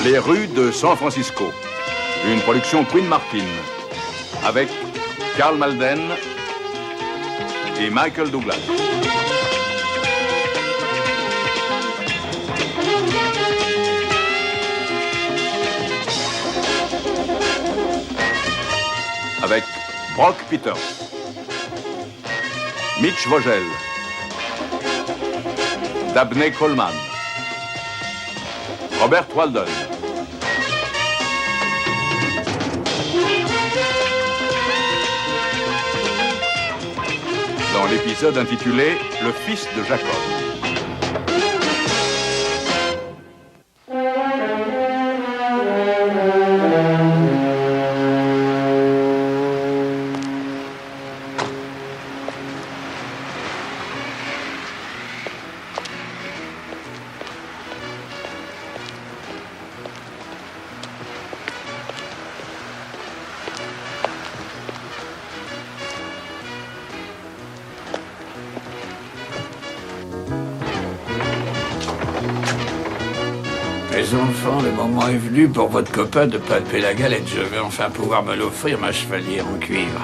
Les rues de San Francisco, une production Queen Martin, avec Karl Malden et Michael Douglas. Avec Brock Peters, Mitch Vogel, Dabney Coleman, Robert Walden. Dans l'épisode intitulé « Le fils de Jacob ». Les enfants, le moment est venu pour votre copain de palper la galette. Je vais enfin pouvoir me l'offrir, ma chevalière en cuivre.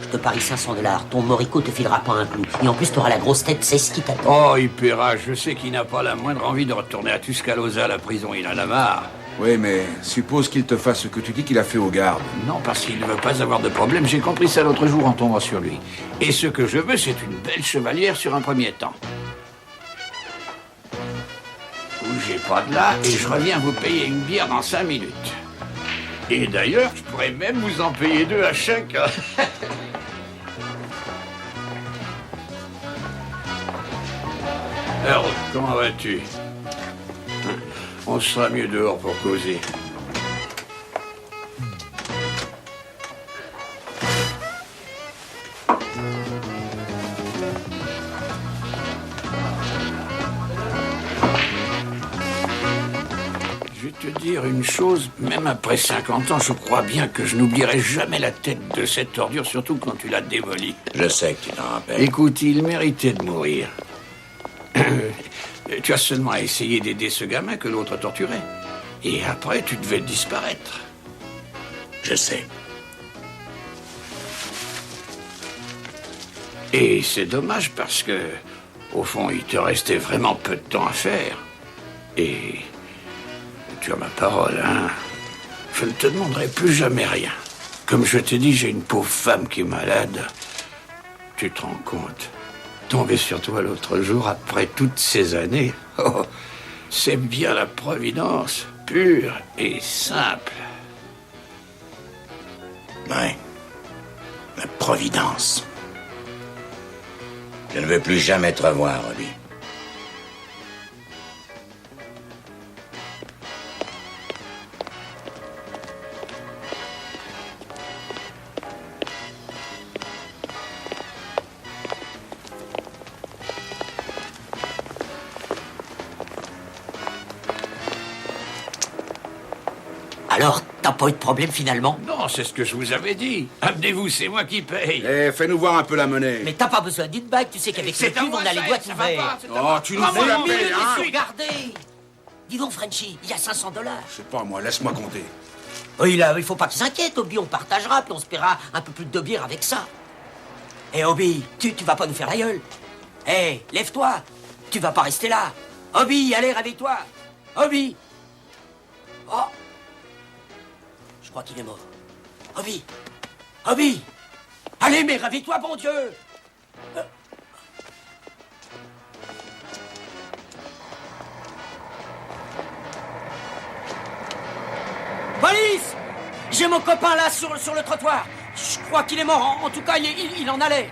Je te parie $500. Ton Morico te filera pas un clou. Et en plus, t'auras la grosse tête, c'est ce qui t'attend. Oh, il paiera. Je sais qu'il n'a pas la moindre envie de retourner à Tuscaloosa, la prison. Il en a marre. Oui, mais suppose qu'il te fasse ce que tu dis qu'il a fait aux gardes. Non, parce qu'il ne veut pas avoir de problème. J'ai compris ça l'autre jour en tombant sur lui. Et ce que je veux, c'est une belle chevalière sur un premier temps. Bougez pas de là et je reviens vous payer une bière dans 5 minutes. Et d'ailleurs, je pourrais même vous en payer 2 à chacun. Alors, comment vas-tu? On sera mieux dehors pour causer. Je vais te dire une chose, même après 50 ans, je crois bien que je n'oublierai jamais la tête de cette ordure, surtout quand tu l'as démolie. Je sais que tu t'en rappelles. Écoute, il méritait de mourir. Tu as seulement essayé d'aider ce gamin que l'autre torturait. Et après, tu devais disparaître. Je sais. Et c'est dommage parce que, au fond, il te restait vraiment peu de temps à faire. Et tu as ma parole, hein. Je ne te demanderai plus jamais rien. Comme je t'ai dit, j'ai une pauvre femme qui est malade. Tu te rends compte? Tomber sur toi l'autre jour, après toutes ces années, oh, c'est bien la providence, pure et simple. Ouais. La providence. Je ne veux plus jamais te revoir, Robbie. Alors, t'as pas eu de problème finalement? Non, c'est ce que je vous avais dit. Amenez-vous, c'est moi qui paye. Eh, fais-nous voir un peu la monnaie. Mais t'as pas besoin d'une bague, tu sais qu'avec le cuivre, on a les doigts ouverts. Oh, tu nous fais la paix, hein. Regardez! Dis donc, Frenchy, il y a $500. Je sais pas, moi, laisse-moi compter. Oh, il faut pas qu'il s'inquiète, Obi, on partagera, puis on se paiera un peu plus de bière avec ça. Eh, Obi, tu vas pas nous faire la gueule. Eh, lève-toi, tu vas pas rester là. Obi, allez, réveille-toi. Obi! Oh! Je crois qu'il est mort. Obi! Obi! Allez, mais réveille-toi, bon Dieu! Police! J'ai mon copain là sur le trottoir. Je crois qu'il est mort. En tout cas, il en a l'air.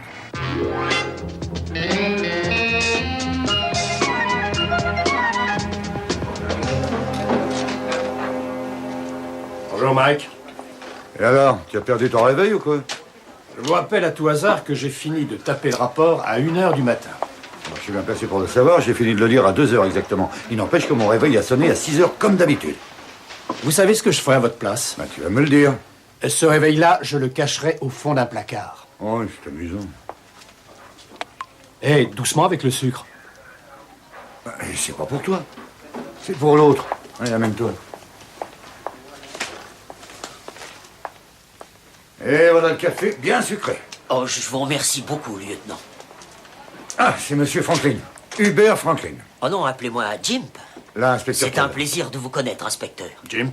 Bonjour Mike. Et alors, tu as perdu ton réveil ou quoi? Je vous rappelle à tout hasard que j'ai fini de taper le rapport à 1h du matin. Je suis bien placé pour le savoir, j'ai fini de le dire à 2h exactement. Il n'empêche que mon réveil a sonné à 6h comme d'habitude. Vous savez ce que je ferai à votre place? Bah, tu vas me le dire. Ce réveil-là, je le cacherai au fond d'un placard. Oh, c'est amusant. Hé, doucement avec le sucre. Bah, c'est pas pour toi. C'est pour l'autre. Allez, amène-toi. Et voilà le café, bien sucré. Oh, je vous remercie beaucoup, lieutenant. Ah, c'est Monsieur Franklin. Hubert Franklin. Oh non, appelez-moi Jim. L'inspecteur. C'est un plaisir de vous connaître, inspecteur. Jim?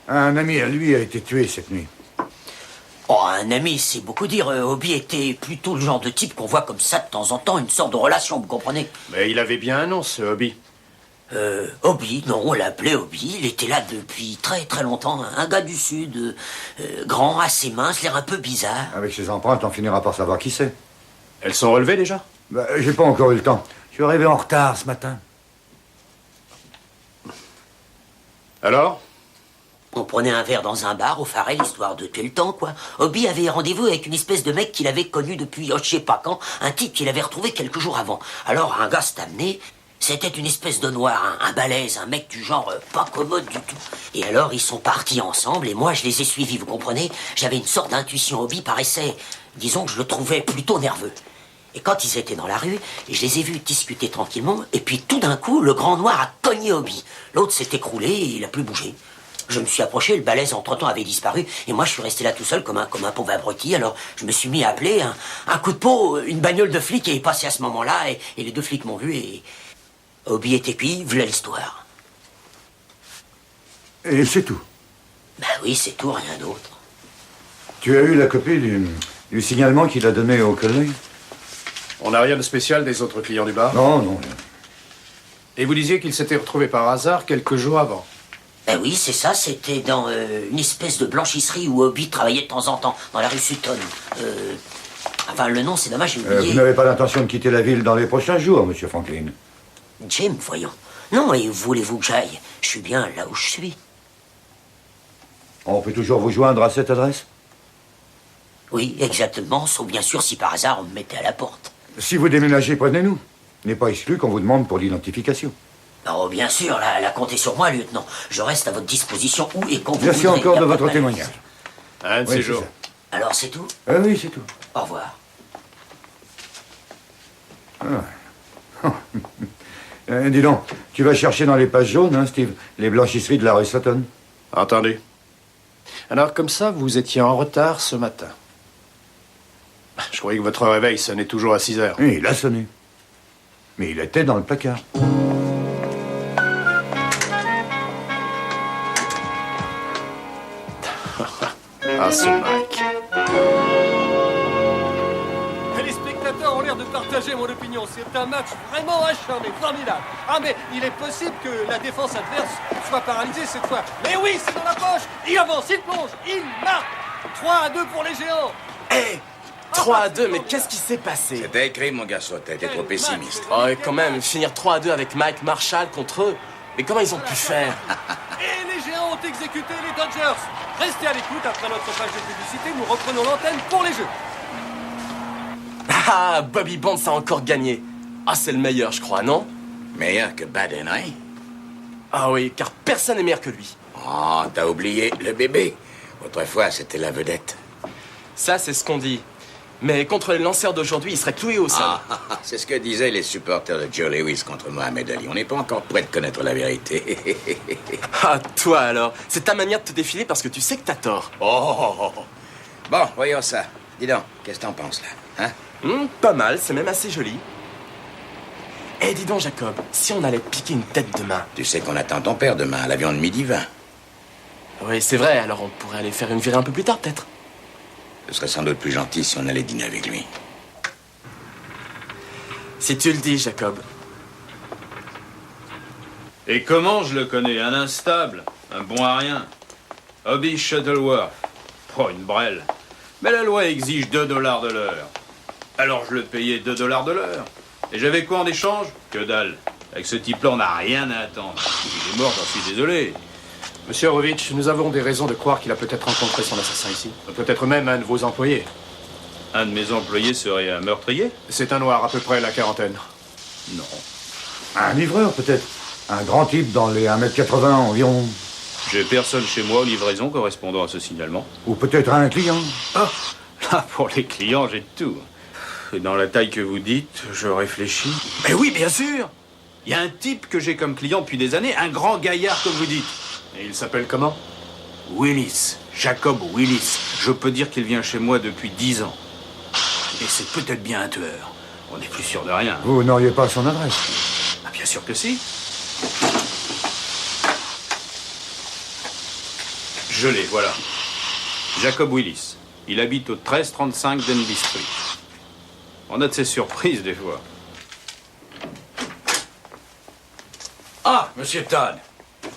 Un ami à lui a été tué cette nuit. Oh, un ami, c'est beaucoup dire. Obi était plutôt le genre de type qu'on voit comme ça de temps en temps, une sorte de relation, vous comprenez? Mais il avait bien un nom, ce Hobby. Obi, non, on l'appelait Obi. Il était là depuis très très longtemps. Un gars du Sud, grand, assez mince, l'air un peu bizarre. Avec ses empreintes, on finira par savoir qui c'est. Elles sont relevées déjà? Bah, j'ai pas encore eu le temps. Je suis arrivé en retard ce matin. Alors? On prenait un verre dans un bar au Farel, histoire de tuer le temps, quoi. Obi avait rendez-vous avec une espèce de mec qu'il avait connu depuis, je sais pas quand, un type qu'il avait retrouvé quelques jours avant. Alors, un gars s'est amené. C'était une espèce de noir, un balèze, un mec du genre pas commode du tout. Et alors, ils sont partis ensemble, et moi, je les ai suivis, vous comprenez? J'avais une sorte d'intuition. Obi paraissait, disons que je le trouvais plutôt nerveux. Et quand ils étaient dans la rue, je les ai vus discuter tranquillement, et puis tout d'un coup, le grand noir a cogné Obi. L'autre s'est écroulé, et il a plus bougé. Je me suis approché, le balèze entre-temps avait disparu, et moi je suis resté là tout seul comme un pauvre abruti. Alors je me suis mis à appeler, un coup de peau, une bagnole de flic est passée à ce moment-là, et les deux flics m'ont vu, et Obi était cuit, voilà l'histoire. Et c'est tout. Ben oui, c'est tout, rien d'autre. Tu as eu la copie du signalement qu'il a donné au collègue? On n'a rien de spécial des autres clients du bar? Non, non. Et vous disiez qu'il s'était retrouvé par hasard quelques jours avant? Ben oui, c'est ça, c'était dans une espèce de blanchisserie où Obi travaillait de temps en temps, dans la rue Sutton. Enfin, le nom, c'est dommage, j'ai oublié. Vous n'avez pas l'intention de quitter la ville dans les prochains jours, Monsieur Franklin? Jim, voyons. Non, et voulez-vous que j'aille? Je suis bien là où je suis. On peut toujours vous joindre à cette adresse? Oui, exactement, sauf bien sûr si par hasard on me mettait à la porte. Si vous déménagez, prenez-nous. N'est pas exclu qu'on vous demande pour l'identification. Oh, bien sûr, là, comptez sur moi, lieutenant. Je reste à votre disposition où et quand vous Merci voudrez. encore Y a de pas votre mal. témoignage. Un de Oui, ces c'est jours. ça. Alors, c'est tout? Ah oui, c'est tout. Au revoir. Dis donc, tu vas chercher dans les pages jaunes, hein, Steve, les blanchisseries de la rue Sutton. Entendu. Alors, comme ça, vous étiez en retard ce matin. Je croyais que votre réveil sonnait toujours à 6 heures. Oui, il a sonné. Mais il était dans le placard. Ah, ce Mike. Les spectateurs ont l'air de partager mon opinion. C'est un match vraiment acharné, formidable. Ah, mais il est possible que la défense adverse soit paralysée cette fois. Mais oui, c'est dans la poche. Il avance, il plonge, il marque. 3-2 pour les géants. Hé 3-2, mais qu'est-ce qui s'est passé? C'était écrit, mon garçon, t'as été trop pessimiste. Oh, et quand même, finir 3-2 avec Mike Marshall contre eux. Mais comment ils ont pu faire? Et les géants ont exécuté les Dodgers. Restez à l'écoute, après notre page de publicité, nous reprenons l'antenne pour les jeux. Ah, Bobby Bonds a encore gagné. Ah, c'est le meilleur, je crois, non? Meilleur que Bad Henry? Ah oui, car personne n'est meilleur que lui. Oh, t'as oublié le bébé. Autrefois, c'était la vedette. Ça, c'est ce qu'on dit. Mais contre les lanceurs d'aujourd'hui, il serait cloué au sol. C'est ce que disaient les supporters de Joe Lewis contre Mohamed Ali. On n'est pas encore prêt de connaître la vérité. Ah, toi alors. C'est ta manière de te défiler parce que tu sais que t'as tort. Oh. Bon, voyons ça. Dis donc, qu'est-ce que t'en penses, là? Hein? Pas mal, c'est même assez joli. Eh, dis donc, Jacob, si on allait piquer une tête demain. Tu sais qu'on attend ton père demain à l'avion de midi 20. Oui, c'est vrai, alors on pourrait aller faire une virée un peu plus tard, peut-être. Ce serait sans doute plus gentil si on allait dîner avec lui. Si tu le dis, Jacob. Et comment je le connais? Un instable, un bon à rien. Hobby Shuttleworth. Oh, une brêle. Mais la loi exige $2 de l'heure. Alors je le payais $2 de l'heure. Et j'avais quoi en échange? Que dalle. Avec ce type-là, on n'a rien à attendre. Il est mort, j'en suis désolé. Monsieur Horowitz, nous avons des raisons de croire qu'il a peut-être rencontré son assassin ici. Peut-être même un de vos employés. Un de mes employés serait un meurtrier? C'est un noir, à peu près la quarantaine. Non. Un livreur, peut-être. Un grand type dans les 1m80 environ. J'ai personne chez moi aux livraisons correspondant à ce signalement. Ou peut-être un client. Ah, là, pour les clients, j'ai de tout. Et dans la taille que vous dites, je réfléchis. Mais oui, bien sûr. Il y a un type que j'ai comme client depuis des années, un grand gaillard comme vous dites. Et il s'appelle comment? Willis, Jacob Willis. Je peux dire qu'il vient chez moi depuis 10 ans. Et c'est peut-être bien un tueur. On n'est plus sûr de rien. Vous n'auriez pas son adresse? Ah, bien sûr que si. Je l'ai, voilà. Jacob Willis. Il habite au 1335 Denby Street. On a de ces surprises, des fois. Ah, monsieur Todd.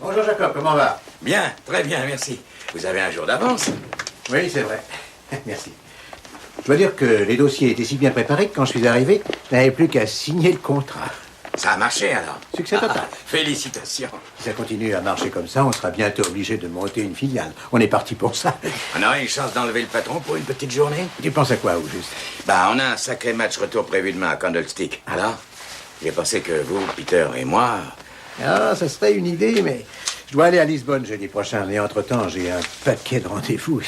Bonjour Jacob, comment va? Bien, très bien, merci. Vous avez un jour d'avance? Oui, c'est vrai. Merci. Je dois dire que les dossiers étaient si bien préparés que quand je suis arrivé, je n'avais plus qu'à signer le contrat. Ça a marché alors? Succès total. Félicitations. Si ça continue à marcher comme ça, on sera bientôt obligé de monter une filiale. On est parti pour ça. On aurait une chance d'enlever le patron pour une petite journée? Tu penses à quoi, au juste? Bah, on a un sacré match retour prévu demain à Candlestick. Alors? J'ai pensé que vous, Peter et moi... Ah, ça serait une idée, mais je dois aller à Lisbonne jeudi prochain. Et entre-temps, j'ai un paquet de rendez-vous.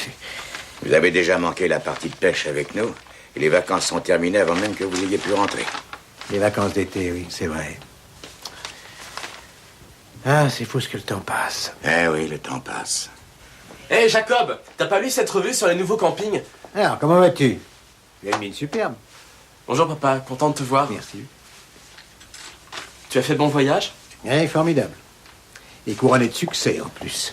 Vous avez déjà manqué la partie de pêche avec nous. Et les vacances sont terminées avant même que vous ayez pu rentrer. Les vacances d'été, oui, c'est vrai. Ah, c'est fou ce que le temps passe. Eh oui, le temps passe. Hé, Jacob, t'as pas lu cette revue sur les nouveaux campings? Alors, comment vas-tu? Tu as une mine superbe. Bonjour papa, content de te voir. Merci. Tu as fait bon voyage? Oui, formidable. Et couronné de succès, en plus.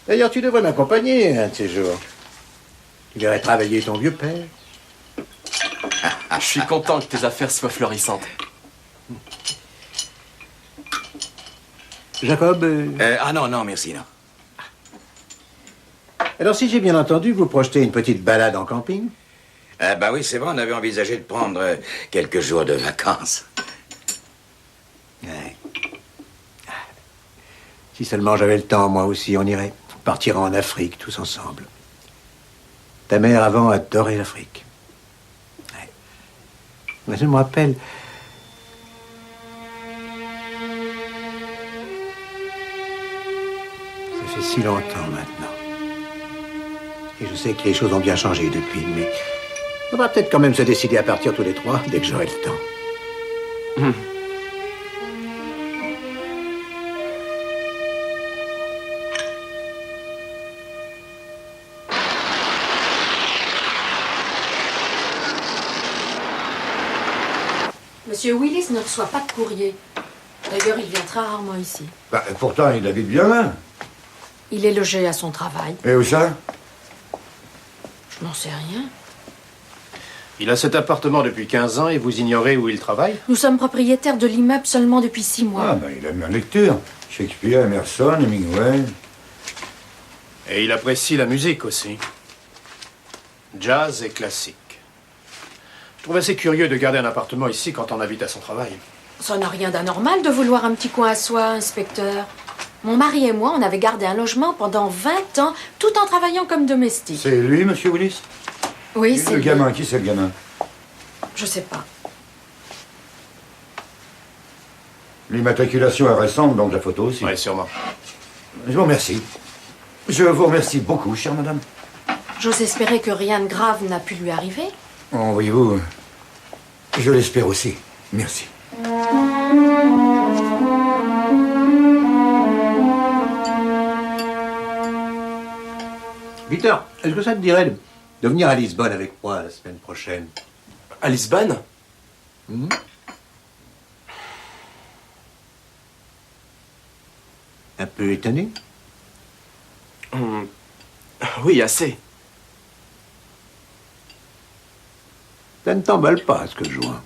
D'ailleurs, tu devrais m'accompagner un de ces jours. Tu verrais travailler ton vieux père. Je suis content que tes affaires soient florissantes. Jacob Ah non, non, merci, non. Alors, si j'ai bien entendu, vous projetez une petite balade en camping? Bah oui, c'est vrai, on avait envisagé de prendre quelques jours de vacances. Ouais. Si seulement j'avais le temps, moi aussi, on irait. On partira en Afrique, tous ensemble. Ta mère, avant, adorait l'Afrique. Ouais. Mais je me rappelle... Ça fait si longtemps, maintenant. Et je sais que les choses ont bien changé depuis, mais... On va peut-être quand même se décider à partir tous les trois, dès que j'aurai le temps. Monsieur Willis ne reçoit pas de courrier. D'ailleurs, il vient très rarement ici. Bah, pourtant, il habite bien là. Il est logé à son travail. Et où ça? Je n'en sais rien. Il a cet appartement depuis 15 ans et vous ignorez où il travaille? Nous sommes propriétaires de l'immeuble seulement depuis 6 mois. Ah, ben, il aime la lecture. Shakespeare, Emerson, Hemingway. Et il apprécie la musique aussi. Jazz et classique. Je trouve assez curieux de garder un appartement ici quand on habite à son travail. Ça n'a rien d'anormal de vouloir un petit coin à soi, inspecteur. Mon mari et moi, on avait gardé un logement pendant 20 ans, tout en travaillant comme domestique. C'est lui, monsieur Willis? Oui, c'est le lui. gamin. Qui c'est le gamin? Je sais pas. L'immatriculation est récente, donc la photo aussi. Oui, sûrement. Je vous remercie. Je vous remercie beaucoup, chère madame. J'ose espérer que rien de grave n'a pu lui arriver. Oh, voyez-vous, je l'espère aussi. Merci. Peter, est-ce que ça te dirait de venir à Lisbonne avec moi la semaine prochaine? À Lisbonne? Un peu étonné? Oui, assez. Ça ne t'emballe pas, à ce que je vois.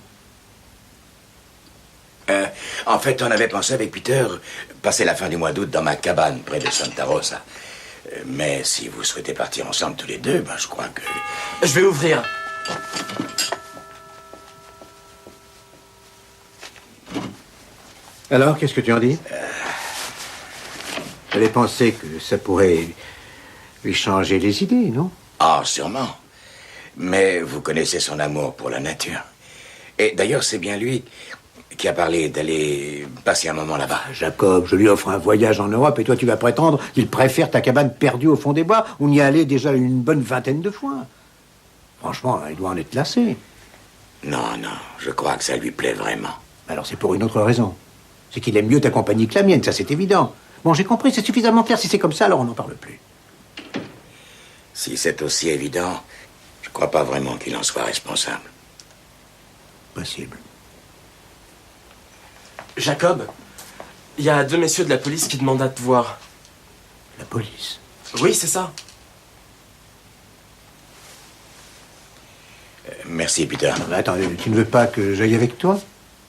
En fait, on avait pensé avec Peter passer la fin du mois d'août dans ma cabane près de Santa Rosa. Mais si vous souhaitez partir ensemble tous les deux, ben, je crois que... Je vais ouvrir. Alors, qu'est-ce que tu en dis? J'avais pensé que ça pourrait lui changer les idées, non? Ah, sûrement. Mais vous connaissez son amour pour la nature. Et d'ailleurs, c'est bien lui qui a parlé d'aller passer un moment là-bas. Jacob, je lui offre un voyage en Europe et toi tu vas prétendre qu'il préfère ta cabane perdue au fond des bois. On y allait déjà une bonne 20aine de fois. Franchement, il doit en être lassé. Non, non, je crois que ça lui plaît vraiment. Alors c'est pour une autre raison. C'est qu'il aime mieux ta compagnie que la mienne, ça c'est évident. Bon, j'ai compris, c'est suffisamment clair. Si c'est comme ça, alors on n'en parle plus. Si c'est aussi évident, je crois pas vraiment qu'il en soit responsable. Possible. Jacob, il y a 2 messieurs de la police qui demandent à te voir. La police? Oui, c'est ça. Merci, Peter. Non, mais attends, tu ne veux pas que j'aille avec toi?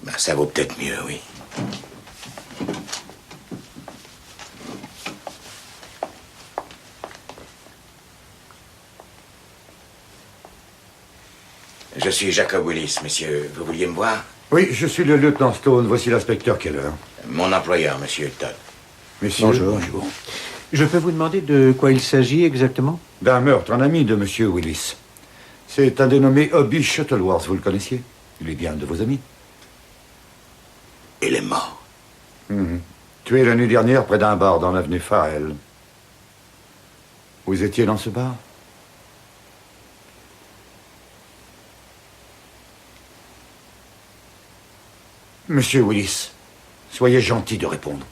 Ben, ça vaut peut-être mieux, oui. Je suis Jacob Willis, monsieur. Vous vouliez me voir? Oui, je suis le lieutenant Stone. Voici l'inspecteur Keller. Mon employeur, monsieur Todd. Monsieur. Bonjour. Je peux vous demander de quoi il s'agit exactement? D'un meurtre, un ami de monsieur Willis. C'est un dénommé Hobby Shuttleworth, vous le connaissiez? Il est bien de vos amis. Il est mort. Tué la nuit dernière près d'un bar dans l'avenue Farrell. Vous étiez dans ce bar? Monsieur Willis, soyez gentil de répondre.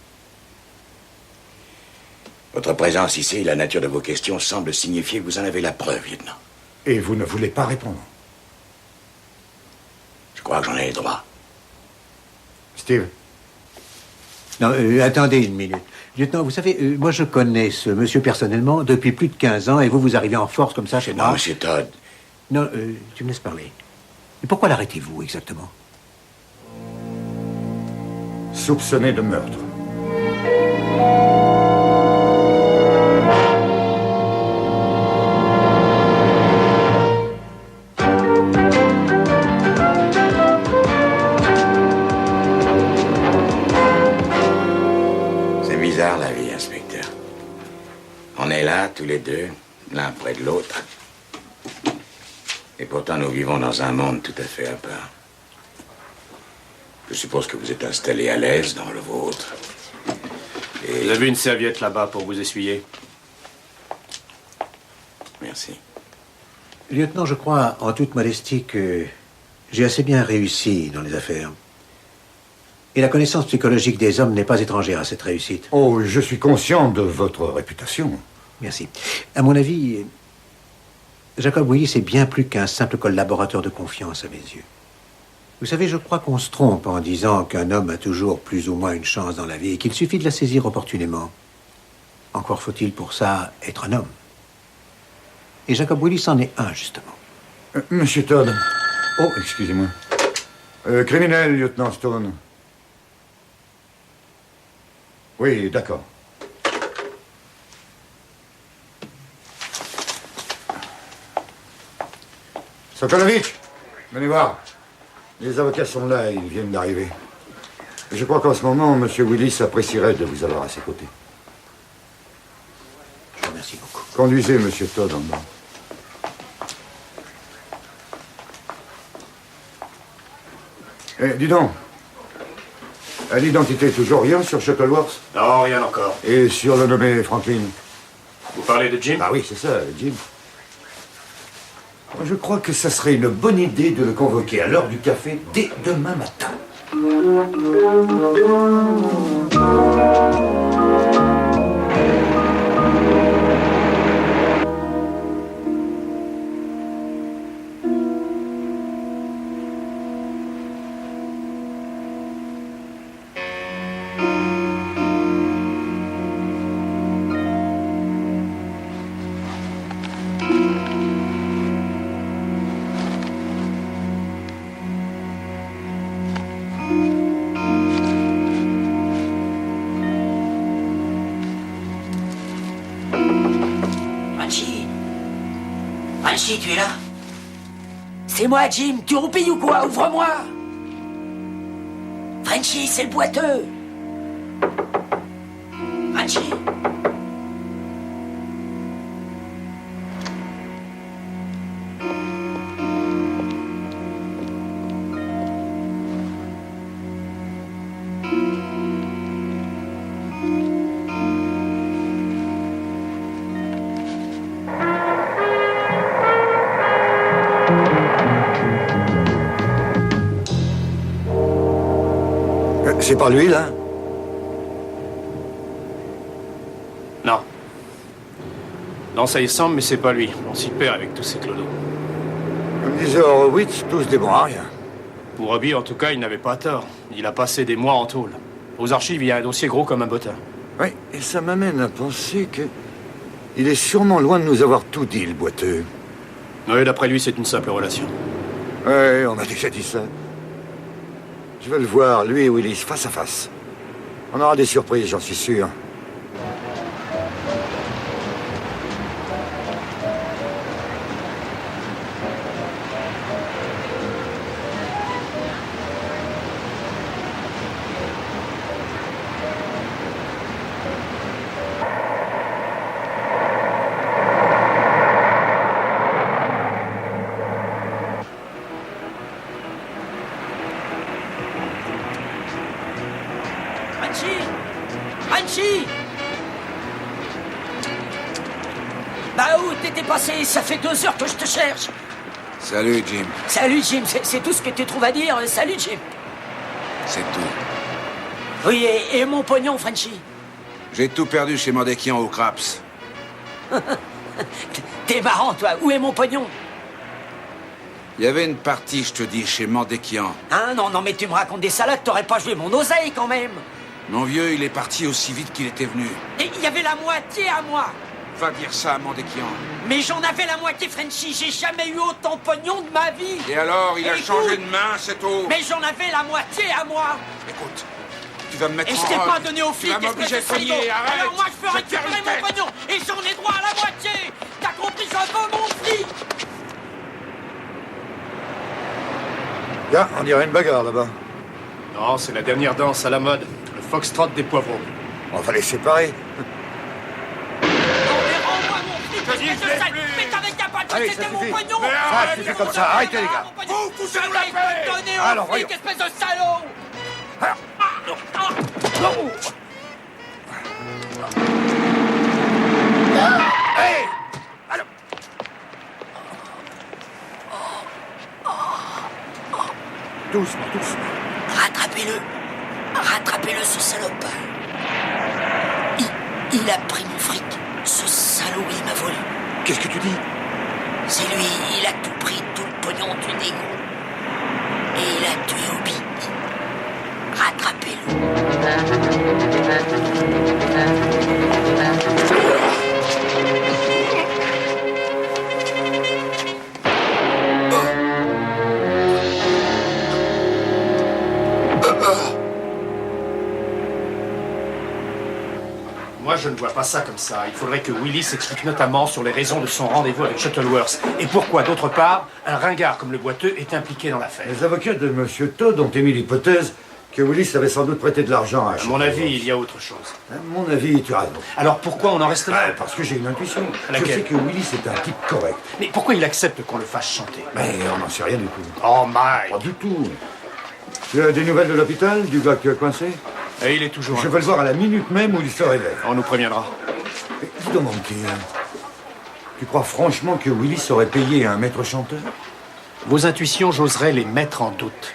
Votre présence ici, la nature de vos questions semble signifier que vous en avez la preuve, lieutenant. Et vous ne voulez pas répondre? Je crois que j'en ai le droit. Steve? Non, attendez une minute. Lieutenant, vous savez, moi je connais ce monsieur personnellement depuis plus de 15 ans et vous arrivez en force comme ça chez moi. Non, monsieur Todd. Non, tu me laisses parler. Et pourquoi l'arrêtez-vous exactement? Soupçonné de meurtre. C'est bizarre la vie, inspecteur. On est là, tous les deux, l'un près de l'autre. Et pourtant, nous vivons dans un monde tout à fait à part. Je suppose que vous êtes installé à l'aise dans le vôtre. Et... Vous avez une serviette là-bas pour vous essuyer. Merci. Lieutenant, je crois, en toute modestie, que j'ai assez bien réussi dans les affaires. Et la connaissance psychologique des hommes n'est pas étrangère à cette réussite. Oh, je suis conscient de votre réputation. Merci. À mon avis, Jacob Willis est bien plus qu'un simple collaborateur de confiance à mes yeux. Vous savez, je crois qu'on se trompe en disant qu'un homme a toujours plus ou moins une chance dans la vie et qu'il suffit de la saisir opportunément. Encore faut-il pour ça être un homme. Et Jacob Willis en est un, justement. Monsieur Todd. Oh, excusez-moi. Criminel, lieutenant Stone. Oui, d'accord. Sokolovitch, venez voir. Les avocats sont là, ils viennent d'arriver. Je crois qu'en ce moment, M. Willis apprécierait de vous avoir à ses côtés. Je vous remercie beaucoup. Conduisez M. Todd en bas. Dis donc. À l'identité, toujours rien sur Shuttleworth? Non, rien encore. Et sur le nommé Franklin? Vous parlez de Jim? Ah oui, c'est ça, Jim. Je crois que ça serait une bonne idée de le convoquer à l'heure du café dès demain matin. Frenchy, tu es là? C'est moi, Jim. Tu roupilles ou quoi? Ouvre-moi! Frenchy, c'est le boiteux. Frenchy. C'est pas lui, là? Non. Non, ça y semble, mais c'est pas lui. On s'y perd avec tous ces clodos. Comme disait Horowitz, tous des bons à rien. Pour Hobby, en tout cas, il n'avait pas tort. Il a passé des mois en tôle. Aux archives, il y a un dossier gros comme un bottin. Oui, et ça m'amène à penser que... il est sûrement loin de nous avoir tout dit, le boiteux. Oui, d'après lui, c'est une simple relation. Oui, on a déjà dit ça. Je veux le voir, lui et Willis, face à face. On aura des surprises, j'en suis sûr. Frenchy! Bah où t'étais passé? Ça fait 2 heures que je te cherche. Salut, Jim. Salut, Jim. C'est tout ce que tu trouves à dire. Salut, Jim. C'est tout. Oui, et mon pognon, Frenchy? J'ai tout perdu chez Mandekian au Craps. T'es marrant, toi. Où est mon pognon? Il y avait une partie, je te dis, chez Mandekian. Hein? Non, mais tu me racontes des salades. T'aurais pas joué mon oseille, quand même. Mon vieux, il est parti aussi vite qu'il était venu. Et il y avait la moitié à moi. Va dire ça à Mandekian. Mais j'en avais la moitié, Frenchy. J'ai jamais eu autant de pognon de ma vie. Et alors, il a changé de main, c'est tout. Mais j'en avais la moitié à moi. Écoute, tu vas me mettre et en je t'ai robe. pas donné aux flics. Tu vas m'obliger de payer, arrête. Alors moi, je peux récupérer mon pognon. Et j'en ai droit à la moitié. T'as compris, je veux mon flic. Là, on dirait une bagarre, là-bas. Non, c'est la dernière danse à la mode. Le foxtrot des poivrons. On va les séparer. Je dis, mais t'avais qu'à pas de c'était mon pognon. Ça suffit comme ça. Arrêtez, les gars. Vous poussez-nous la paix. Alors, voyons. Espèce de salaud. Hey! Alors. Doucement, doucement. Rattrapez-le, ce salopard. Il a pris mon fric. Ce salaud, il m'a volé. Qu'est-ce que tu dis? C'est lui, il a tout pris, tout le pognon du négro. Et il a tué Hobby. Moi, je ne vois pas ça comme ça. Il faudrait que Willis s'explique notamment sur les raisons de son rendez-vous avec Shuttleworth. Et pourquoi, d'autre part, un ringard comme le boiteux est impliqué dans l'affaire. Les avocats de M. Todd ont émis l'hypothèse que Willis avait sans doute prêté de l'argent à... À mon avis, il y a autre chose. À mon avis, tu as raison. Alors pourquoi on en reste là? Parce que j'ai une intuition. Laquelle? Je sais que Willis est un type correct. Mais pourquoi il accepte qu'on le fasse chanter? Mais on n'en sait rien du tout. Oh my! Pas du tout. Tu as des nouvelles de l'hôpital, du gars qui a coincé? Et il est toujours... Je veux le voir à la minute même où il se réveille. On nous préviendra. Dis donc, mon petit, tu crois franchement que Willis aurait payé un maître chanteur? Vos intuitions, j'oserais les mettre en doute.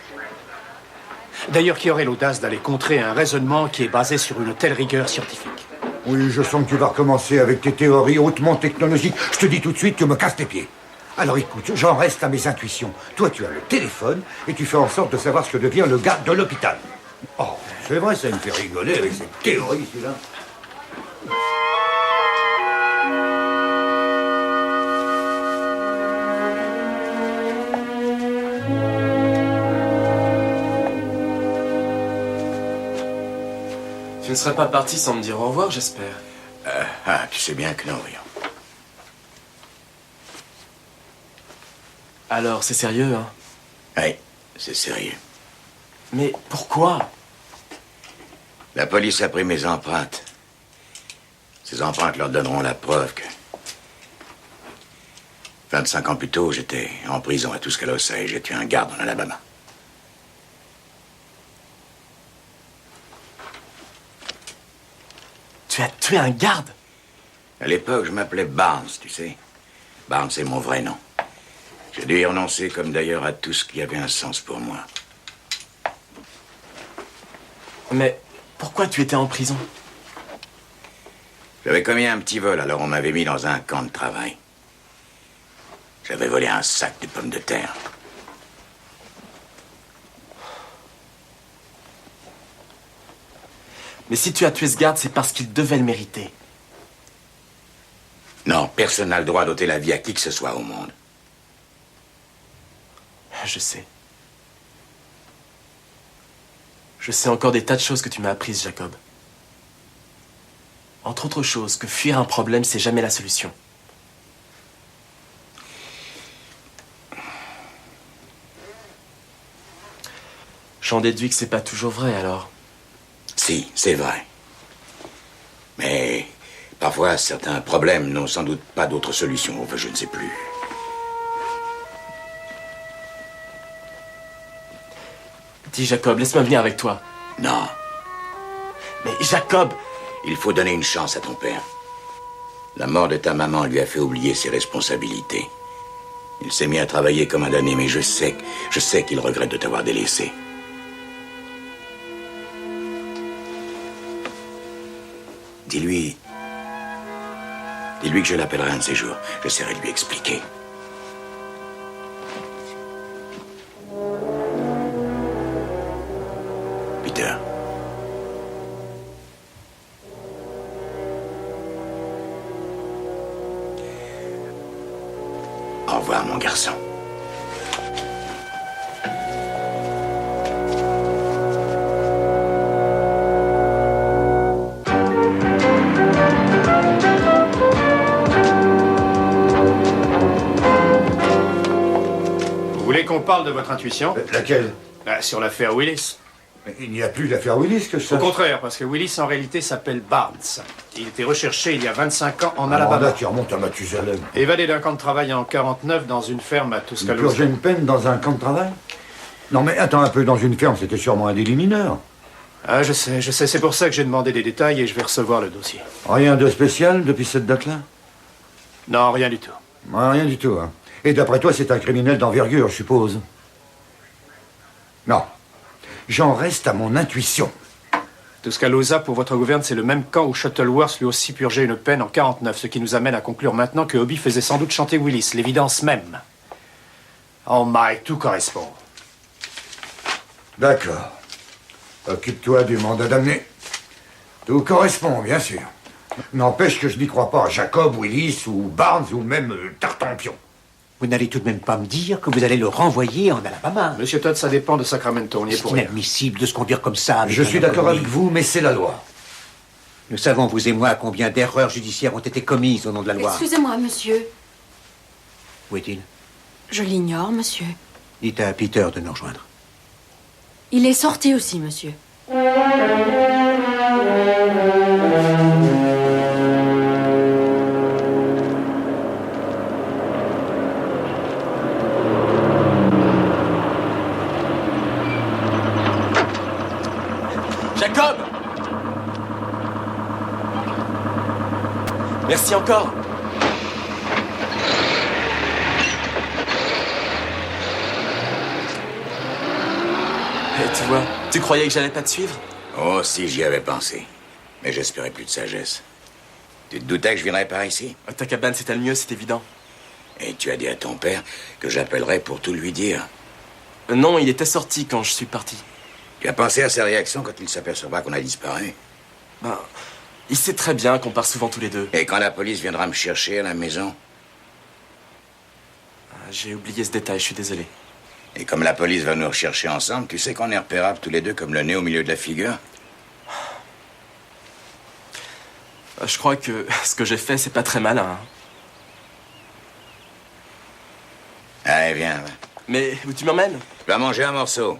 D'ailleurs, qui aurait l'audace d'aller contrer un raisonnement qui est basé sur une telle rigueur scientifique? Oui, je sens que tu vas recommencer avec tes théories hautement technologiques. Je te dis tout de suite, tu me casses les pieds. Alors écoute, j'en reste à mes intuitions. Toi, tu as le téléphone et tu fais en sorte de savoir ce que devient le gars de l'hôpital. Oh, c'est vrai, ça me fait rigoler avec cette théorie, celui-là. Tu ne serais pas parti sans me dire au revoir, j'espère. Tu sais bien que non, voyons. Alors, c'est sérieux, hein? Oui, c'est sérieux. Mais pourquoi? La police a pris mes empreintes. Ces empreintes leur donneront la preuve que... 25 ans plus tôt, j'étais en prison à Tuscaloosa et j'ai tué un garde en Alabama. Tu as tué un garde? À l'époque, je m'appelais Barnes, tu sais. Barnes, c'est mon vrai nom. J'ai dû y renoncer, comme d'ailleurs à tout ce qui avait un sens pour moi. Mais pourquoi tu étais en prison? J'avais commis un petit vol, alors on m'avait mis dans un camp de travail. J'avais volé un sac de pommes de terre. Mais si tu as tué ce garde, c'est parce qu'il devait le mériter. Non, personne n'a le droit d'ôter la vie à qui que ce soit au monde. Je sais. Je sais encore des tas de choses que tu m'as apprises, Jacob. Entre autres choses, que fuir un problème, c'est jamais la solution. J'en déduis que c'est pas toujours vrai, alors. Si, c'est vrai. Mais parfois, certains problèmes n'ont sans doute pas d'autre solution. Enfin, je ne sais plus. Dis, Jacob, laisse-moi venir avec toi. Non. Mais Jacob! Il faut donner une chance à ton père. La mort de ta maman lui a fait oublier ses responsabilités. Il s'est mis à travailler comme un damné, mais je sais qu'il regrette de t'avoir délaissé. Dis-lui que je l'appellerai un de ces jours. J'essaierai de lui expliquer. Peter. Au revoir, mon garçon. Vous voulez qu'on parle de votre intuition? Laquelle? Sur l'affaire Willis. Mais il n'y a plus d'affaire Willis que ça. Au contraire, parce que Willis en réalité s'appelle Barnes. Il était recherché il y a 25 ans en Alabama. Là, qui remonte à Mathusalem. Évadé d'un camp de travail en 49 dans une ferme à Il Tuscaloosa. purgeait une peine dans un camp de travail? Non mais attends un peu, dans une ferme, c'était sûrement un délit mineur. Ah, je sais, c'est pour ça que j'ai demandé des détails et je vais recevoir le dossier. Rien de spécial depuis cette date-là? Non, rien du tout. Rien du tout, hein. Et d'après toi, c'est un criminel d'envergure, je suppose? Non. J'en reste à mon intuition. Tuscaloosa, pour votre gouverne, c'est le même camp où Shuttleworth lui aussi purgeait une peine en 49, ce qui nous amène à conclure maintenant que Hobby faisait sans doute chanter Willis, l'évidence même. Oh Mike, tout correspond. D'accord. Occupe-toi du mandat d'amener. Tout correspond, bien sûr. N'empêche que je n'y crois pas à Jacob, Willis ou Barnes ou même Tartampion. Vous n'allez tout de même pas me dire que vous allez le renvoyer en Alabama. Monsieur Todd, ça dépend de Sacramento, on y est pour C'est rien. inadmissible de se conduire comme ça. Avec Je un suis d'accord inconnu. avec vous, mais c'est la loi. Nous savons, vous et moi, combien d'erreurs judiciaires ont été commises au nom de la loi. Excusez-moi, monsieur. Où est-il? Je l'ignore, monsieur. Dites à Peter de nous rejoindre. Il est sorti aussi, monsieur. Jacob! Merci encore. Et tu vois, tu croyais que j'allais pas te suivre? Oh, si, j'y avais pensé. Mais j'espérais plus de sagesse. Tu te doutais que je viendrais par ici? Ta cabane, c'était le mieux, c'est évident. Et tu as dit à ton père que j'appellerais pour tout lui dire. Non, il était sorti quand je suis parti. Tu as pensé à sa réaction quand il s'apercevra qu'on a disparu? Ben, il sait très bien qu'on part souvent tous les deux. Et quand la police viendra me chercher à la maison? J'ai oublié ce détail, je suis désolé. Et comme la police va nous rechercher ensemble, tu sais qu'on est repérables tous les deux comme le nez au milieu de la figure? Je crois que ce que j'ai fait, c'est pas très malin. Hein. Allez, viens. Va. Mais où tu m'emmènes? Tu vas manger un morceau.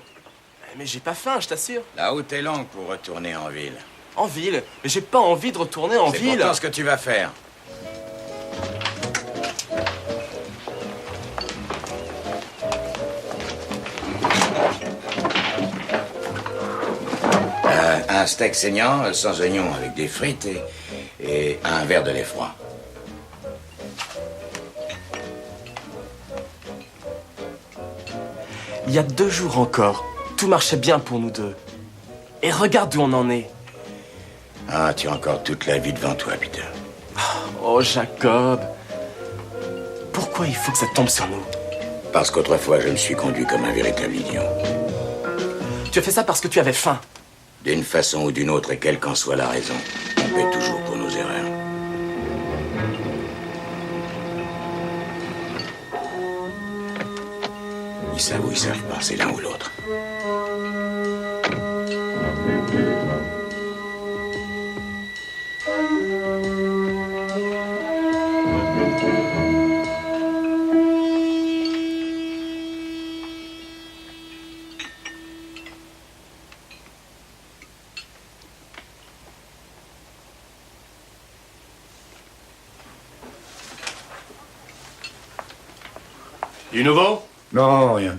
Mais j'ai pas faim, je t'assure. La route est longue pour retourner en ville. En ville? Mais j'ai pas envie de retourner en ville. C'est pourtant ce que tu vas faire. Un steak saignant, sans oignons, avec des frites et un verre de lait froid. Il y a 2 jours encore, tout marchait bien pour nous deux. Et regarde d'où on en est. Ah, tu as encore toute la vie devant toi, Peter. Oh, Jacob. Pourquoi il faut que ça tombe sur nous? Parce qu'autrefois, je me suis conduit comme un véritable idiot. Tu as fait ça parce que tu avais faim. D'une façon ou d'une autre, et quelle qu'en soit la raison, on paie toujours pour nos erreurs. Ils savent ou ils savent pas, c'est l'un ou l'autre. Du nouveau? Non, rien.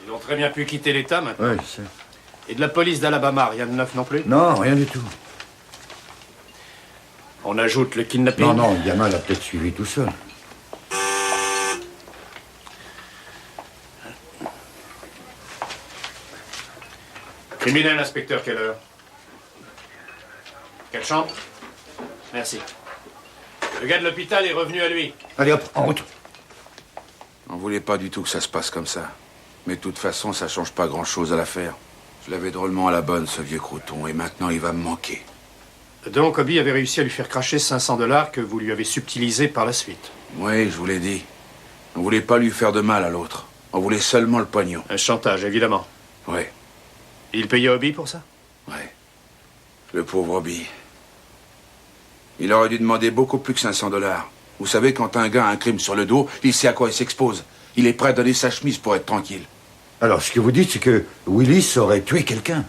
Ils ont très bien pu quitter l'État maintenant. Oui, c'est... Et de la police d'Alabama, rien de neuf non plus? Non, rien du tout. On ajoute le kidnapping? Non, le gamin l'a peut-être suivi tout seul. Criminel, inspecteur Keller. Quelle chambre? Merci. Le gars de l'hôpital est revenu à lui. Allez hop, en route. On voulait pas du tout que ça se passe comme ça. Mais de toute façon, ça change pas grand-chose à l'affaire. Je l'avais drôlement à la bonne, ce vieux crouton, et maintenant il va me manquer. Donc, Obi avait réussi à lui faire cracher 500 $ que vous lui avez subtilisés par la suite. Oui, je vous l'ai dit. On voulait pas lui faire de mal à l'autre. On voulait seulement le pognon. Un chantage, évidemment. Oui. Il payait Obi pour ça? Oui. Le pauvre Obi. Il aurait dû demander beaucoup plus que 500 $. Vous savez, quand un gars a un crime sur le dos, il sait à quoi il s'expose. Il est prêt à donner sa chemise pour être tranquille. Alors, ce que vous dites, c'est que Willis aurait tué quelqu'un?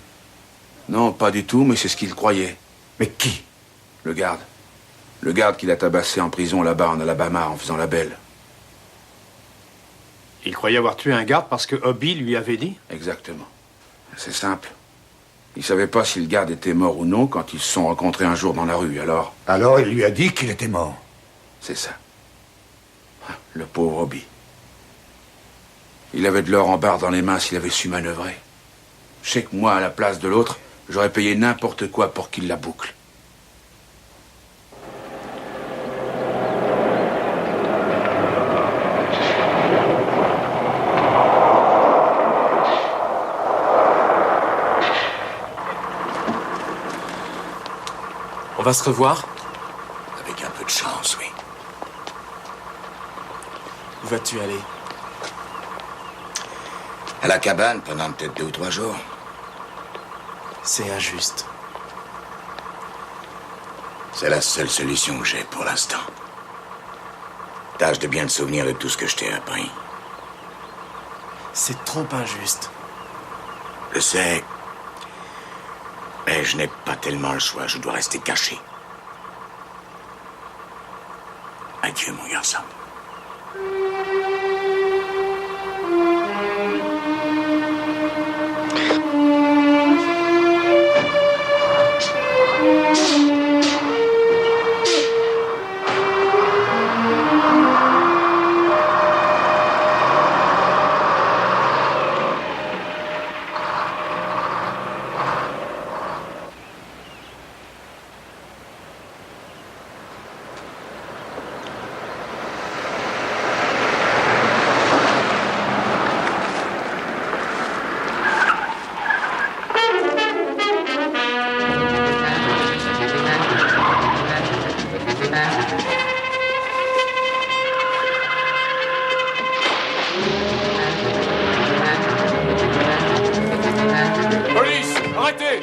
Non, pas du tout, mais c'est ce qu'il croyait. Mais qui? Le garde. Le garde qu'il a tabassé en prison là-bas, en Alabama, en faisant la belle. Il croyait avoir tué un garde parce que Obi lui avait dit? Exactement. C'est simple. Il savait pas si le garde était mort ou non quand ils se sont rencontrés un jour dans la rue, alors... Alors, il lui a dit qu'il était mort. C'est ça. Le pauvre Obi. Il avait de l'or en barre dans les mains s'il avait su manœuvrer. Je sais que moi, à la place de l'autre, j'aurais payé n'importe quoi pour qu'il la boucle. On va se revoir? Avec un peu de chance, oui. Où vas-tu aller? À la cabane pendant peut-être 2 ou 3 jours. C'est injuste. C'est la seule solution que j'ai pour l'instant. Tâche de bien te souvenir de tout ce que je t'ai appris. C'est trop injuste. Je sais. Mais je n'ai pas tellement le choix. Je dois rester caché. Adieu, mon garçon. Police, arrêtez!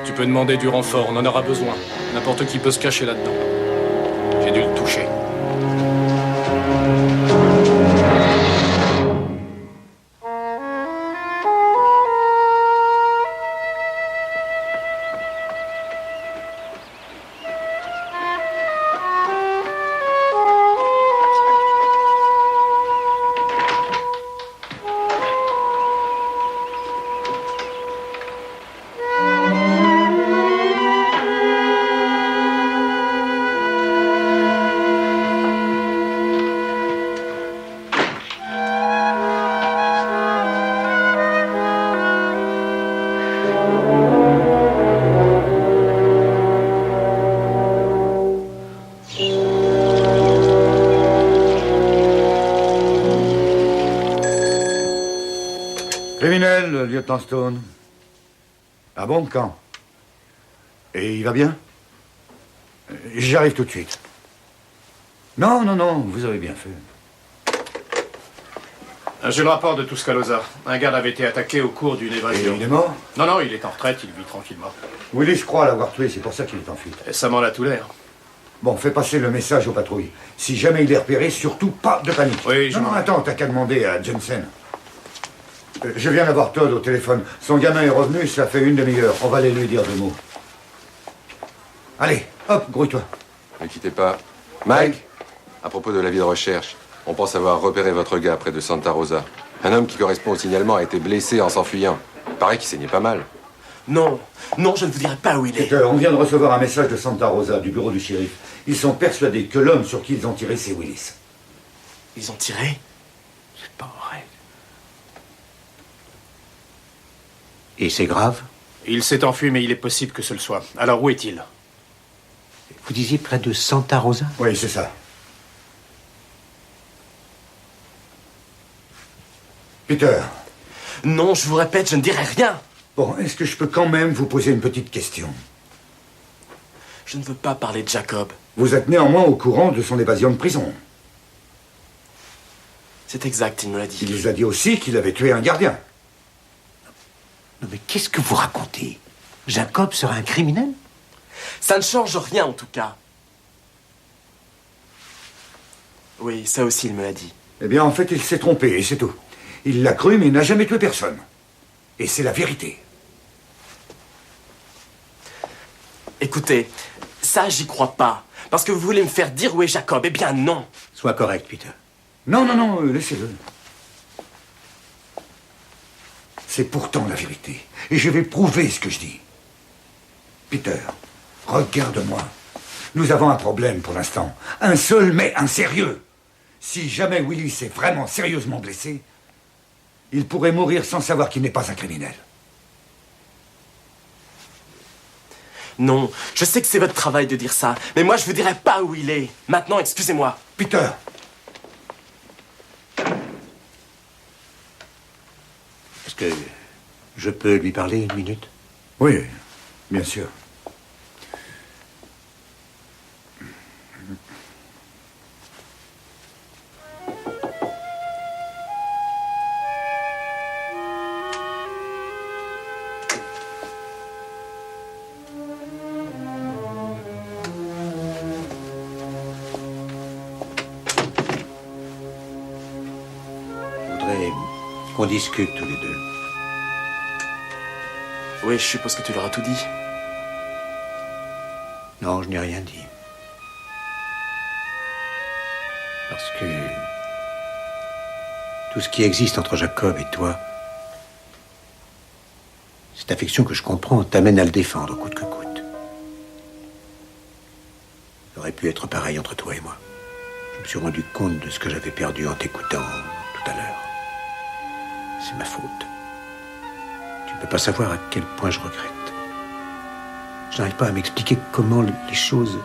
Tu peux demander du renfort, on en aura besoin. N'importe qui peut se cacher là-dedans. J'ai dû le toucher. Criminel, lieutenant Stone. Ah bon, quand? Et il va bien? J'arrive tout de suite. Non, non, non, vous avez bien fait. J'ai le rapport de Tuscaloosa. Un garde avait été attaqué au cours d'une évasion. Et il est mort? Non, non, il est en retraite, il vit tranquillement. Willis croit l'avoir tué, c'est pour ça qu'il est en fuite. Et ça m'en a tout l'air. Bon, fais passer le message aux patrouilles. Si jamais il est repéré, surtout pas de panique. Oui, Non, attends, t'as qu'à demander à Jensen. Je viens d'avoir Todd au téléphone. Son gamin est revenu, ça fait une demi-heure. On va aller lui dire 2 mots. Allez, hop, grouille-toi. Ne quittez pas. Mike, à propos de l'avis de recherche, on pense avoir repéré votre gars près de Santa Rosa. Un homme qui correspond au signalement a été blessé en s'enfuyant. Il paraît qu'il saignait pas mal. Non, non, je ne vous dirai pas où il est. On vient de recevoir un message de Santa Rosa, du bureau du shérif. Ils sont persuadés que l'homme sur qui ils ont tiré, c'est Willis. Ils ont tiré? C'est pas vrai. Et c'est grave? Il s'est enfui, mais il est possible que ce le soit. Alors où est-il? Vous disiez près de Santa Rosa? Oui, c'est ça. Peter. Non, je vous répète, je ne dirai rien. Bon, est-ce que je peux quand même vous poser une petite question? Je ne veux pas parler de Jacob. Vous êtes néanmoins au courant de son évasion de prison. C'est exact, il me l'a dit. Il nous a dit aussi qu'il avait tué un gardien. Non mais qu'est-ce que vous racontez? Jacob serait un criminel? Ça ne change rien, en tout cas. Oui, ça aussi, il me l'a dit. Eh bien, en fait, il s'est trompé, et c'est tout. Il l'a cru, mais il n'a jamais tué personne. Et c'est la vérité. Écoutez, ça, j'y crois pas. Parce que vous voulez me faire dire où est Jacob. Eh bien, non. Sois correct, Peter. Non, non, non, laissez-le. C'est pourtant la vérité. Et je vais prouver ce que je dis. Peter, regarde-moi. Nous avons un problème pour l'instant. Un seul, mais un sérieux. Si jamais Willis est vraiment sérieusement blessé, il pourrait mourir sans savoir qu'il n'est pas un criminel. Non, je sais que c'est votre travail de dire ça, mais moi je vous dirai pas où il est. Maintenant, excusez-moi. Peter! Est-ce que je peux lui parler 1 minute? Oui, bien sûr. On discute tous les deux. Oui, je suppose que tu leur as tout dit. Non, je n'ai rien dit. Parce que tout ce qui existe entre Jacob et toi, cette affection que je comprends t'amène à le défendre coûte que coûte. Ça aurait pu être pareil entre toi et moi. Je me suis rendu compte de ce que j'avais perdu en t'écoutant tout à l'heure. C'est ma faute. Tu ne peux pas savoir à quel point je regrette. Je n'arrive pas à m'expliquer comment les choses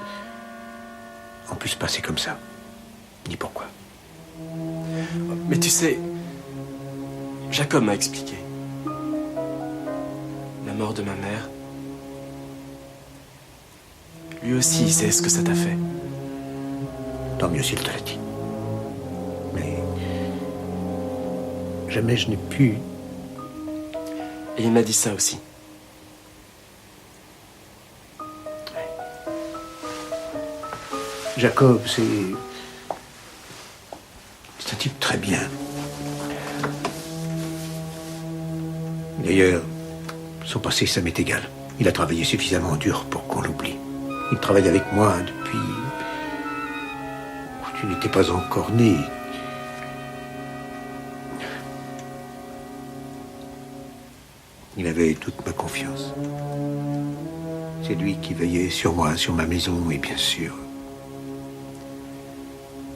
ont pu se passer comme ça. Ni pourquoi. Mais tu sais, Jacob m'a expliqué. La mort de ma mère. Lui aussi, il sait ce que ça t'a fait. Tant mieux s'il te l'a dit. Mais jamais je n'ai pu. Et il m'a dit ça aussi. Jacob, c'est un type très bien. D'ailleurs, son passé, ça m'est égal. Il a travaillé suffisamment dur pour qu'on l'oublie. Il travaille avec moi depuis... Tu n'étais pas encore né. Il avait toute ma confiance. C'est lui qui veillait sur moi, sur ma maison et bien sûr,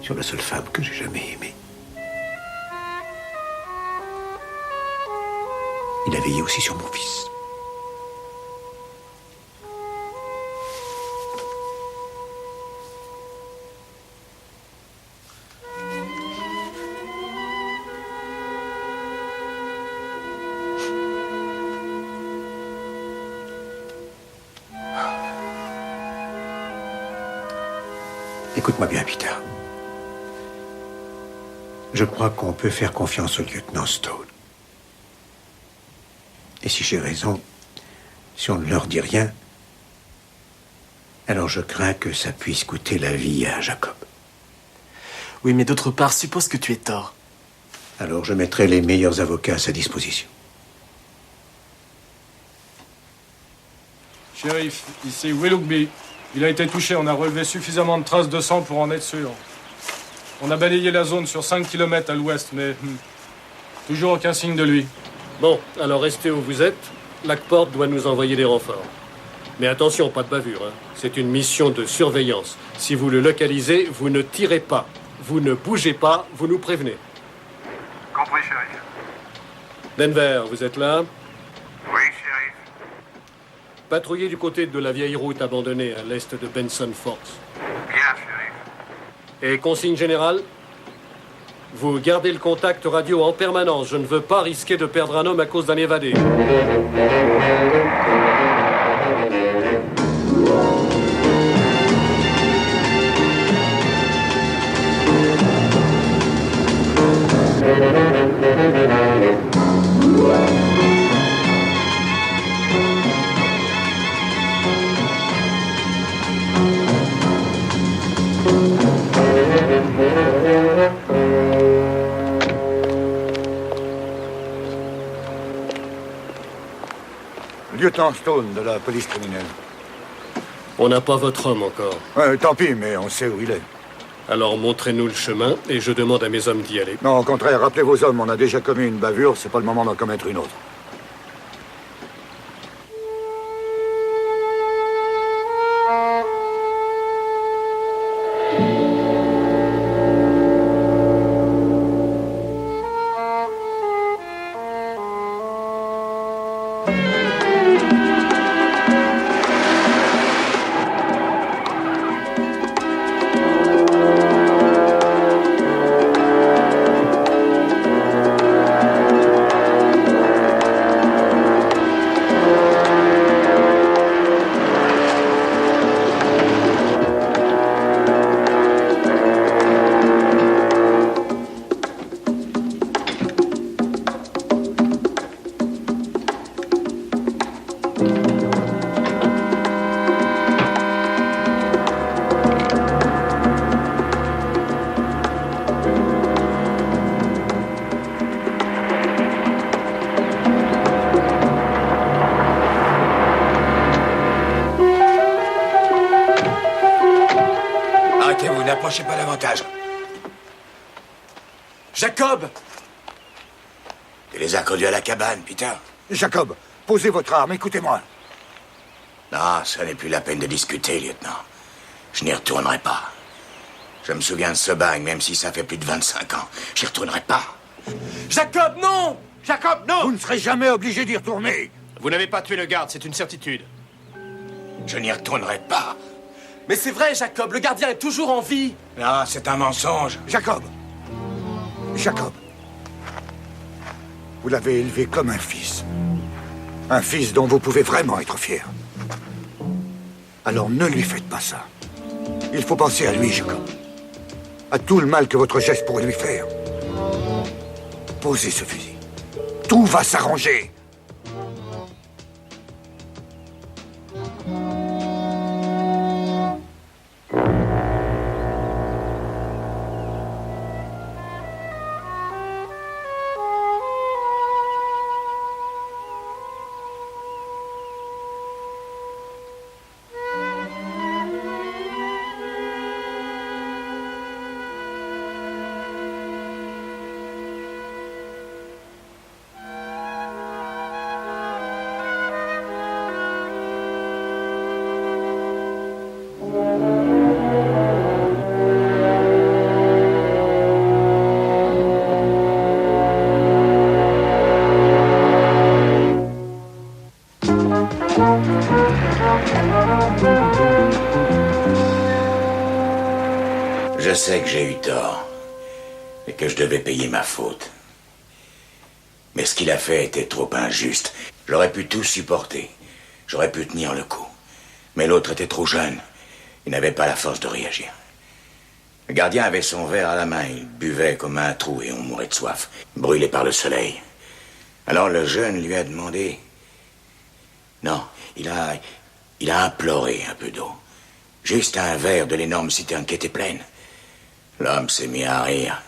sur la seule femme que j'ai jamais aimée. Il a veillé aussi sur mon fils. Écoute-moi bien, Peter. Je crois qu'on peut faire confiance au lieutenant Stone. Et si j'ai raison, si on ne leur dit rien, alors je crains que ça puisse coûter la vie à Jacob. Oui, mais d'autre part, suppose que tu aies tort. Alors je mettrai les meilleurs avocats à sa disposition. Shérif, ici Willoughby. Il a été touché, on a relevé suffisamment de traces de sang pour en être sûr. On a balayé la zone sur 5 km à l'ouest, mais toujours aucun signe de lui. Bon, alors restez où vous êtes. Lackport doit nous envoyer des renforts. Mais attention, pas de bavure, hein. C'est une mission de surveillance. Si vous le localisez, vous ne tirez pas. Vous ne bougez pas, vous nous prévenez. Compris, shérif. Denver, vous êtes là? Oui, shérif. Patrouillez du côté de la vieille route abandonnée à l'est de Benson Forks. Bien, shérif. Et consigne générale? Vous gardez le contact radio en permanence. Je ne veux pas risquer de perdre un homme à cause d'un évadé. Lieutenant Stone de la police criminelle. On n'a pas votre homme encore. Tant pis, mais on sait où il est. Alors montrez-nous le chemin et je demande à mes hommes d'y aller. Non, au contraire, rappelez vos hommes, on a déjà commis une bavure, c'est pas le moment d'en commettre une autre. N'approchez pas davantage. Jacob! Tu les as conduits à la cabane, Peter. Jacob, posez votre arme, écoutez-moi. Non, ça n'est plus la peine de discuter, lieutenant. Je n'y retournerai pas. Je me souviens de ce bagne, même si ça fait plus de 25 ans. J'y retournerai pas. Jacob, non! Jacob, non! Vous ne serez jamais obligé d'y retourner. Vous n'avez pas tué le garde, c'est une certitude. Je n'y retournerai pas. Mais c'est vrai, Jacob, le gardien est toujours en vie. Non, c'est un mensonge. Jacob! Jacob! Vous l'avez élevé comme un fils. Un fils dont vous pouvez vraiment être fier. Alors ne lui faites pas ça. Il faut penser à lui, Jacob. À tout le mal que votre geste pourrait lui faire. Posez ce fusil. Tout va s'arranger. Je sais que j'ai eu tort et que je devais payer ma faute. Mais ce qu'il a fait était trop injuste. J'aurais pu tout supporter. J'aurais pu tenir le coup. Mais l'autre était trop jeune. Il n'avait pas la force de réagir. Le gardien avait son verre à la main. Il buvait comme un trou et on mourait de soif, brûlé par le soleil. Alors le jeune lui a demandé... Non, il a imploré un peu d'eau. Juste un verre de l'énorme citerne qui était pleine. L'homme s'est mis à rire.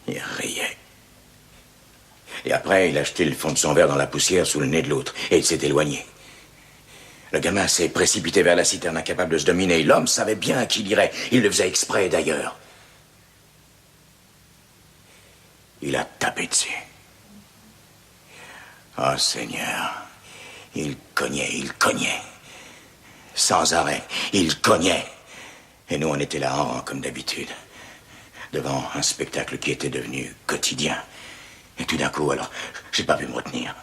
Il riait. Et après, il a jeté le fond de son verre dans la poussière sous le nez de l'autre, et il s'est éloigné. Le gamin s'est précipité vers la citerne, incapable de se dominer. L'homme savait bien qu'il irait. Il le faisait exprès, d'ailleurs. Il a tapé dessus. Oh, Seigneur. Il cognait. Sans arrêt, il cognait. Et nous, on était là, en rang, comme d'habitude. Devant un spectacle qui était devenu quotidien. Et tout d'un coup, alors, j'ai pas pu me retenir.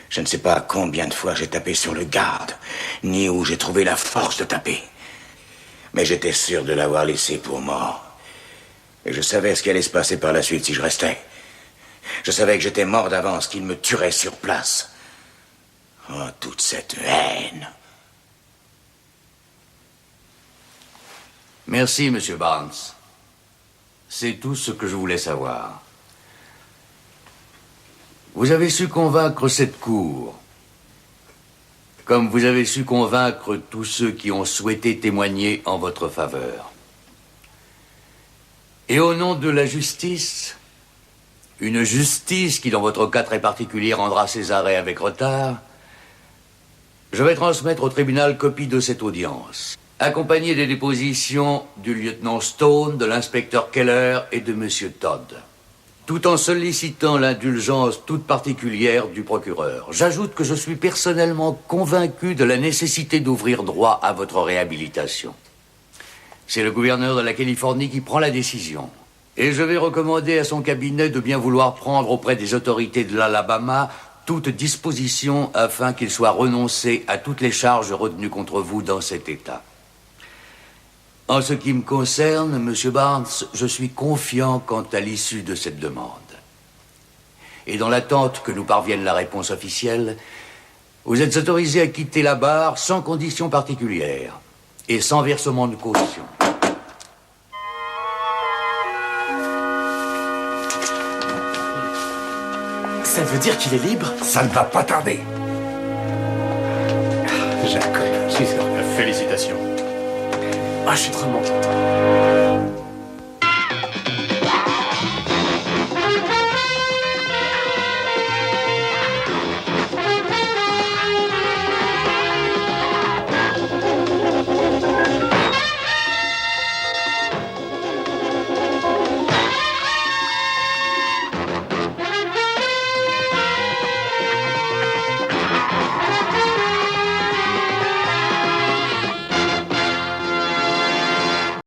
Je ne sais pas combien de fois j'ai tapé sur le garde, ni où j'ai trouvé la force de taper. Mais j'étais sûr de l'avoir laissé pour mort. Et je savais ce qui allait se passer par la suite si je restais. Je savais que j'étais mort d'avance, qu'il me tuerait sur place. Oh, toute cette haine. Merci, Monsieur Barnes. C'est tout ce que je voulais savoir. Vous avez su convaincre cette cour, comme vous avez su convaincre tous ceux qui ont souhaité témoigner en votre faveur. Et au nom de la justice, une justice qui, dans votre cas très particulier, rendra ses arrêts avec retard, je vais transmettre au tribunal copie de cette audience, accompagnée des dépositions du lieutenant Stone, de l'inspecteur Keller et de Monsieur Todd, tout en sollicitant l'indulgence toute particulière du procureur. J'ajoute que je suis personnellement convaincu de la nécessité d'ouvrir droit à votre réhabilitation. C'est le gouverneur de la Californie qui prend la décision. Et je vais recommander à son cabinet de bien vouloir prendre auprès des autorités de l'Alabama toute disposition afin qu'il soit renoncé à toutes les charges retenues contre vous dans cet État. En ce qui me concerne, Monsieur Barnes, je suis confiant quant à l'issue de cette demande. Et dans l'attente que nous parvienne la réponse officielle, vous êtes autorisé à quitter la barre sans condition particulière et sans versement de caution. Ça veut dire qu'il est libre? Ça ne va pas tarder. Jacob, félicitations. Ah, je suis trop content.